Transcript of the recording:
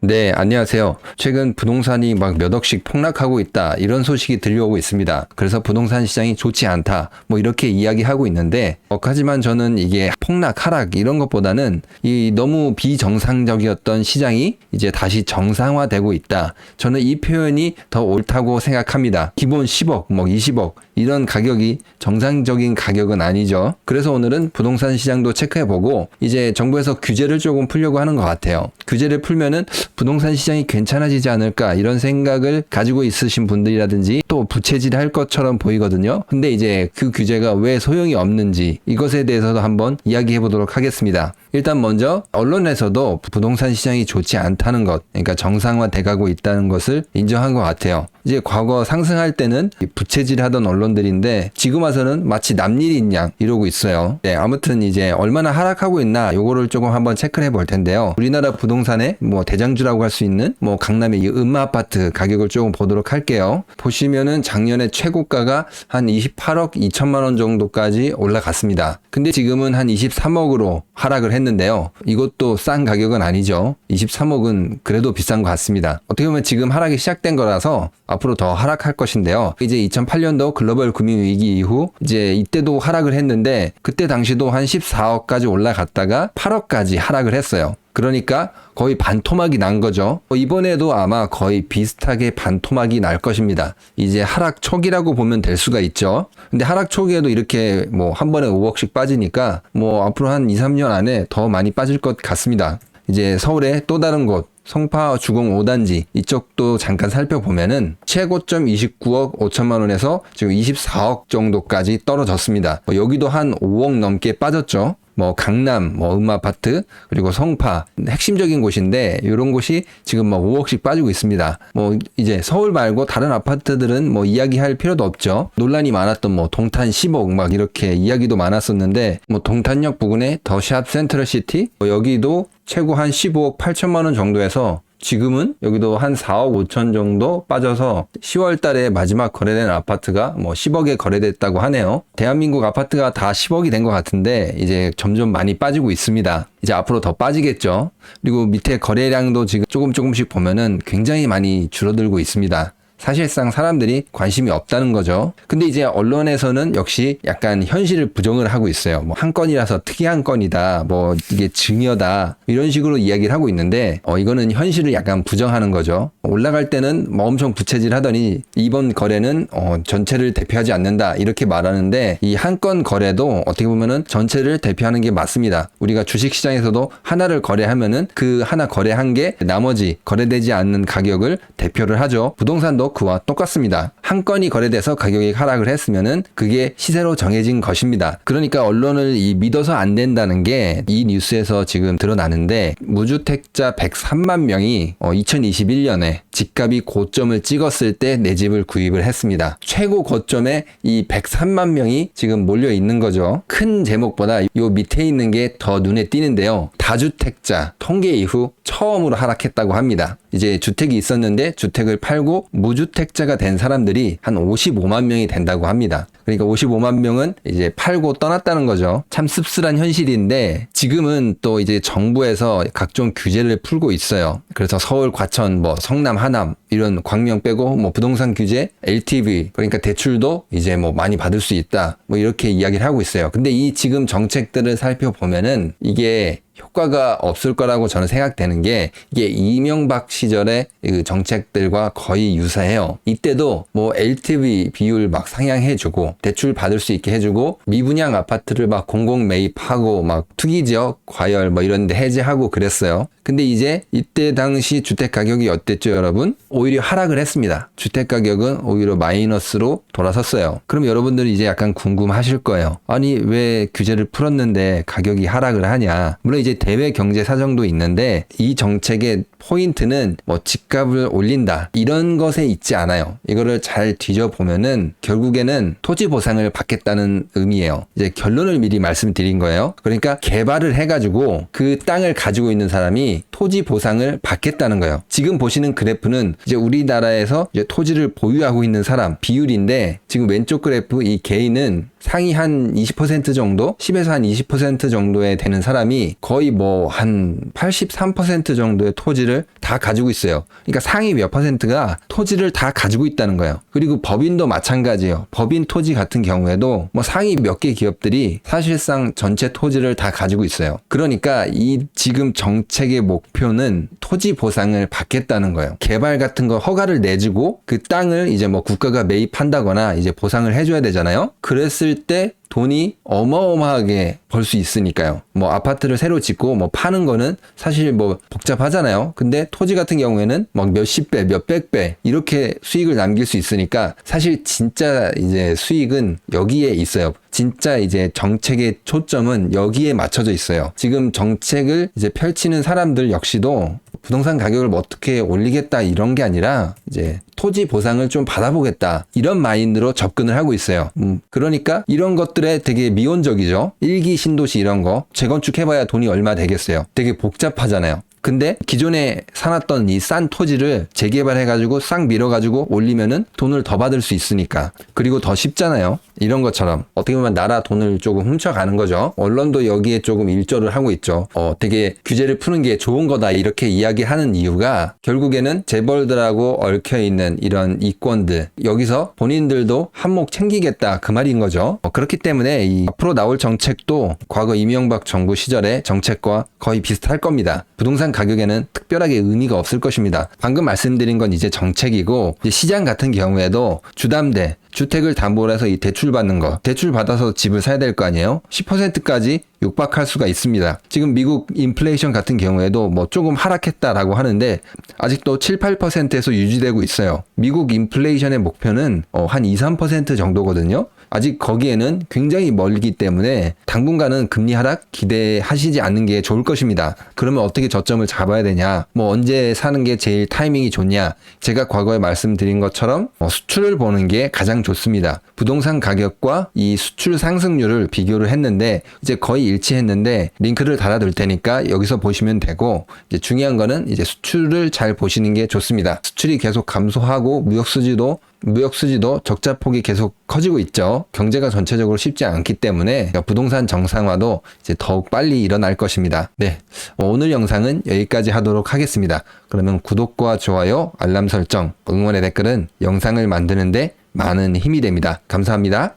네, 안녕하세요. 최근 부동산이 막 몇 억씩 폭락하고 있다, 이런 소식이 들려오고 있습니다. 그래서 부동산 시장이 좋지 않다, 뭐 이렇게 이야기하고 있는데, 하지만 저는 이게 폭락, 하락 이런 것보다는 이 너무 비정상적이었던 시장이 이제 다시 정상화되고 있다. 저는 이 표현이 더 옳다고 생각합니다. 기본 10억, 뭐 20억 이런 가격이 정상적인 가격은 아니죠. 그래서 오늘은 부동산 시장도 체크해보고 이제 정부에서 규제를 조금 풀려고 하는 것 같아요. 규제를 풀면은 부동산 시장이 괜찮아지지 않을까, 이런 생각을 가지고 있으신 분들이라든지 또 부채질 할 것처럼 보이거든요. 근데 이제 그 규제가 왜 소용이 없는지, 이것에 대해서도 한번 이야기해 보도록 하겠습니다. 일단 먼저 언론에서도 부동산 시장이 좋지 않다는 것, 그러니까 정상화돼 가고 있다는 것을 인정한 것 같아요. 이제 과거 상승할 때는 부채질 하던 언론들인데 지금 와서는 마치 남일인 양 이러고 있어요. 네, 아무튼 이제 얼마나 하락하고 있나 요거를 조금 한번 체크를 해볼 텐데요. 우리나라 부동산의 뭐 대장주라고 할 수 있는 뭐 강남의 이 음마아파트 가격을 조금 보도록 할게요. 보시면은 작년에 최고가가 한 28억 2천만 원 정도까지 올라갔습니다. 근데 지금은 한 23억으로 하락을 했는데요. 이것도 싼 가격은 아니죠. 23억은 그래도 비싼 것 같습니다. 어떻게 보면 지금 하락이 시작된 거라서 앞으로 더 하락할 것인데요. 이제 2008년도 글로벌 금융위기 이후 이제 이때도 하락을 했는데 그때 당시도 한 14억까지 올라갔다가 8억까지 하락을 했어요. 그러니까 거의 반토막이 난 거죠. 이번에도 아마 거의 비슷하게 반토막이 날 것입니다. 이제 하락 초기라고 보면 될 수가 있죠. 근데 하락 초기에도 이렇게 뭐 한 번에 5억씩 빠지니까 뭐 앞으로 한 2, 3년 안에 더 많이 빠질 것 같습니다. 이제 서울의 또 다른 곳, 성파 주공 5단지 이쪽도 잠깐 살펴보면은 최고점 29억 5천만 원에서 지금 24억 정도까지 떨어졌습니다. 여기도 한 5억 넘게 빠졌죠. 뭐 강남, 뭐 음아파트, 그리고 성파 핵심적인 곳인데 이런 곳이 지금 뭐 5억씩 빠지고 있습니다. 뭐 이제 서울 말고 다른 아파트들은 뭐 이야기할 필요도 없죠. 논란이 많았던 뭐 동탄 10억 막 이렇게 이야기도 많았었는데 뭐 동탄역 부근에 더샵 센트럴시티 여기도 최고 한 15억 8천만 원 정도에서 지금은 여기도 한 4억 5천 정도 빠져서 10월 달에 마지막 거래된 아파트가 뭐 10억에 거래됐다고 하네요. 대한민국 아파트가 다 10억이 된 것 같은데 이제 점점 많이 빠지고 있습니다. 이제 앞으로 더 빠지겠죠. 그리고 밑에 거래량도 지금 조금씩 보면은 굉장히 많이 줄어들고 있습니다. 사실상 사람들이 관심이 없다는 거죠. 근데 이제 언론에서는 역시 약간 현실을 부정을 하고 있어요. 뭐 한 건이라서 특이한 건이다, 뭐 이게 증여다, 이런 식으로 이야기를 하고 있는데 이거는 현실을 약간 부정하는 거죠. 올라갈 때는 뭐 엄청 부채질 하더니 이번 거래는 전체를 대표하지 않는다 이렇게 말하는데 이 한 건 거래도 어떻게 보면은 전체를 대표하는 게 맞습니다. 우리가 주식시장에서도 하나를 거래하면은 그 하나 거래한 게 나머지 거래되지 않는 가격을 대표를 하죠. 부동산도 그와 똑같습니다. 한 건이 거래돼서 가격이 하락을 했으면은 그게 시세로 정해진 것입니다. 그러니까 언론을 믿어서 안 된다는 게 이 뉴스에서 지금 드러나는데 무주택자 103만 명이 2021년에 집값이 고점을 찍었을 때 내 집을 구입을 했습니다. 최고 고점에 이 103만 명이 지금 몰려 있는 거죠. 큰 제목보다 요 밑에 있는 게 더 눈에 띄는데요. 다주택자 통계 이후 처음으로 하락했다고 합니다. 이제 주택이 있었는데 주택을 팔고 무주택자가 된 사람들이 한 55만 명이 된다고 합니다. 그러니까 55만 명은 이제 팔고 떠났다는 거죠. 참 씁쓸한 현실인데 지금은 또 이제 정부에서 각종 규제를 풀고 있어요. 그래서 서울, 과천, 뭐 성남, 하남 이런 광명 빼고 뭐 부동산 규제, LTV 그러니까 대출도 이제 뭐 많이 받을 수 있다, 뭐 이렇게 이야기를 하고 있어요. 근데 이 지금 정책들을 살펴보면은 이게 효과가 없을 거라고 저는 생각되는 게 이게 이명박 시절의 그 정책들과 거의 유사해요. 이때도 뭐 LTV 비율 막 상향해주고 대출 받을 수 있게 해주고 미분양 아파트를 막 공공 매입하고 막 투기지역 과열 뭐 이런 데 해제하고 그랬어요. 근데 이제 이때 당시 주택 가격이 어땠죠, 여러분? 오히려 하락을 했습니다. 주택 가격은 오히려 마이너스로 돌아섰어요. 그럼 여러분들이 이제 약간 궁금하실 거예요. 아니 왜 규제를 풀었는데 가격이 하락을 하냐? 물론 이제 대외 경제 사정도 있는데 이 정책의 포인트는 뭐 집값을 올린다 이런 것에 있지 않아요. 이거를 잘 뒤져보면은 결국에는 토지 보상을 받겠다는 의미예요. 이제 결론을 미리 말씀드린 거예요. 그러니까 개발을 해가지고 그 땅을 가지고 있는 사람이 토지 보상을 받겠다는 거예요. 지금 보시는 그래프는 이제 우리나라에서 이제 토지를 보유하고 있는 사람 비율인데 지금 왼쪽 그래프 이 개인은 상위 한 20% 정도, 10에서 한 20% 정도에 되는 사람이 거의 뭐 한 83% 정도의 토지를 다 가지고 있어요. 그러니까 상위 몇 퍼센트가 토지를 다 가지고 있다는 거예요. 그리고 법인도 마찬가지예요. 법인 토지 같은 경우에도 뭐 상위 몇 개 기업들이 사실상 전체 토지를 다 가지고 있어요. 그러니까 이 지금 정책의 목표는 토지 보상을 받겠다는 거예요. 개발 같은 거 허가를 내주고 그 땅을 이제 뭐 국가가 매입한다거나 이제 보상을 해줘야 되잖아요. 그랬을 때 돈이 어마어마하게 벌 수 있으니까요. 뭐 아파트를 새로 짓고 뭐 파는 거는 사실 뭐 복잡하잖아요. 근데 토지 같은 경우에는 막 몇십 배, 몇백 배 이렇게 수익을 남길 수 있으니까 사실 진짜 이제 수익은 여기에 있어요. 진짜 이제 정책의 초점은 여기에 맞춰져 있어요. 지금 정책을 이제 펼치는 사람들 역시도 부동산 가격을 뭐 어떻게 올리겠다 이런 게 아니라 이제 토지 보상을 좀 받아보겠다 이런 마인드로 접근을 하고 있어요. 그러니까 이런 것들에 되게 미온적이죠. 일기 신도시 이런 거 재건축해봐야 돈이 얼마 되겠어요. 되게 복잡하잖아요. 근데 기존에 사놨던 이 싼 토지를 재개발해가지고 싹 밀어가지고 올리면은 돈을 더 받을 수 있으니까. 그리고 더 쉽잖아요. 이런 것처럼 어떻게 보면 나라 돈을 조금 훔쳐가는 거죠. 언론도 여기에 조금 일조를 하고 있죠. 되게 규제를 푸는 게 좋은 거다 이렇게 이야기하는 이유가 결국에는 재벌들하고 얽혀있는 이런 이권들 여기서 본인들도 한몫 챙기겠다 그 말인 거죠. 그렇기 때문에 이 앞으로 나올 정책도 과거 이명박 정부 시절의 정책과 거의 비슷할 겁니다. 부동산 가격에는 특별하게 의미가 없을 것입니다. 방금 말씀드린 건 이제 정책이고 이제 시장 같은 경우에도 주담대 주택을 담보로 해서 이 대출 받는 거 대출 받아서 집을 사야 될 거 아니에요? 10%까지 육박할 수가 있습니다. 지금 미국 인플레이션 같은 경우에도 뭐 조금 하락했다라고 하는데 아직도 7, 8%에서 유지되고 있어요. 미국 인플레이션의 목표는 한 2, 3% 정도거든요. 아직 거기에는 굉장히 멀기 때문에 당분간은 금리 하락 기대하시지 않는 게 좋을 것입니다. 그러면 어떻게 저점을 잡아야 되냐? 뭐 언제 사는 게 제일 타이밍이 좋냐? 제가 과거에 말씀드린 것처럼 수출을 보는 게 가장 좋습니다. 부동산 가격과 이 수출 상승률을 비교를 했는데 이제 거의 일치했는데 링크를 달아둘 테니까 여기서 보시면 되고 이제 중요한 거는 이제 수출을 잘 보시는 게 좋습니다. 수출이 계속 감소하고 무역 수지도 적자폭이 계속 커지고 있죠. 경제가 전체적으로 쉽지 않기 때문에 부동산 정상화도 이제 더욱 빨리 일어날 것입니다. 네, 오늘 영상은 여기까지 하도록 하겠습니다. 그러면 구독과 좋아요, 알람 설정, 응원의 댓글은 영상을 만드는데 많은 힘이 됩니다. 감사합니다.